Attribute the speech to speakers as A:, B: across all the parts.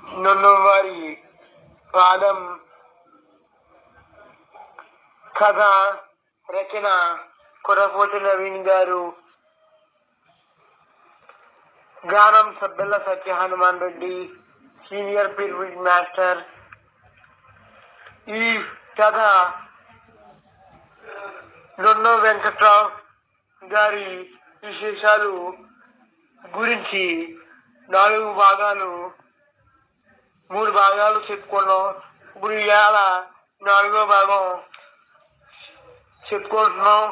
A: నొన్నవారి పాదం. కథ రచన కొరపోటి నవీన్ గారు. గానం Sabbella Satya Hanuman Reddy, senior pyramid master. ఈ కథ నొన్న వెంకట్రావు గారి విశేషాలు గురించి 3 భాగాలు చెప్పుకున్నాం. ఇప్పుడు ఇవాళ 4వ భాగం చెప్పుకుంటున్నాం.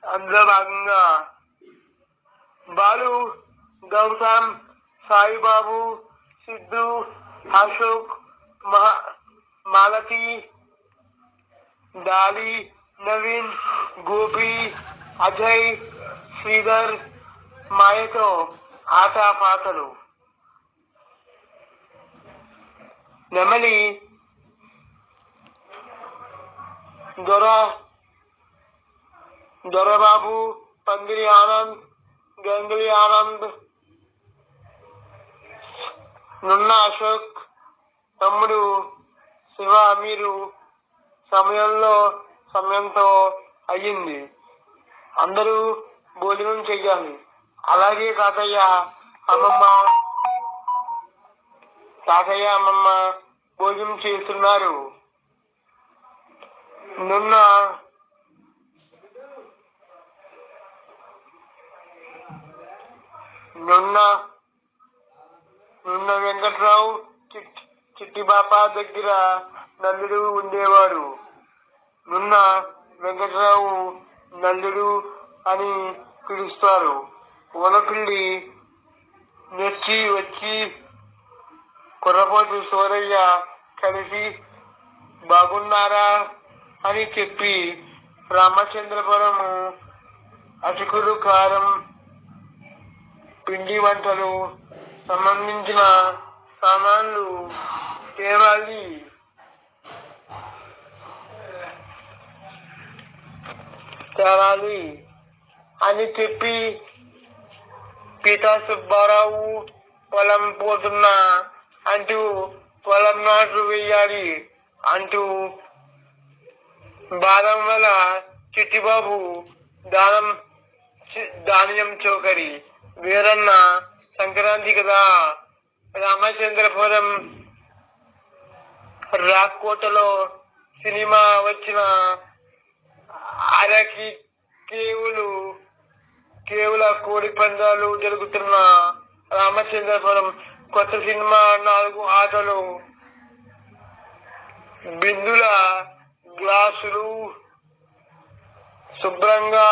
A: అందులో భాగంగా బాలు, గౌతమ్, సాయిబాబు, సిద్ధు, అశోక్, మాలతి, డాలి, నవీన్, గోపి, అజయ్, శ్రీధర్, మాయతో ఆటపాటలు. నెమలి దొరబాబు, పందిరి ఆనంద్, గంగులీ ఆనంద్, నున్న అశోక్, తమ్ముడు శివ అమీరు. సమయంతో అయ్యింది, అందరూ భోజనం చెయ్యాలి. అలాగే తాతయ్య అమ్మమ్మ భోజనం చేస్తున్నారు. నున్న వెంకట్రావు చిట్టి బాప దగ్గర నల్లుడు ఉండేవాడు. నున్న వెంకట్రావు నల్లుడు అని పిలుస్తారు. వనపిల్లి నెచ్చి వచ్చి కొర్రపోతు సోరయ్య కలిసి బాగున్నారా అని చెప్పి రామచంద్రపురం అటుకులు, కారం, పిండి వంటలు సంబంధించిన సామాన్లు తేవాలి అని చెప్పి పీతా సుబ్బారావు పొలం పోతున్నా అంటూ పొలం నాట్లు వేయాలి అంటూ బాదం వల్ల చిట్టిబాబు ధాన్యం చౌకరి వీరన్న సంక్రాంతి కదా రామచంద్రపురం రాక్కోటలో సినిమా వచ్చిన అరకి కేవుల కోడి పందాలు జరుగుతున్న రామచంద్రపురం కొత్త సినిమా 4 ఆటలు, బిందుల గ్లాసులు శుభ్రంగా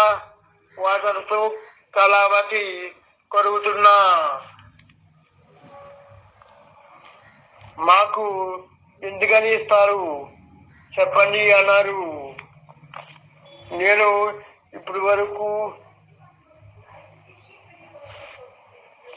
A: వాటర్తో కళావతి కరుగుతున్నా మాకు ఎందుకని ఇస్తారు చెప్పండి అన్నారు. నేను ఇప్పటి వరకు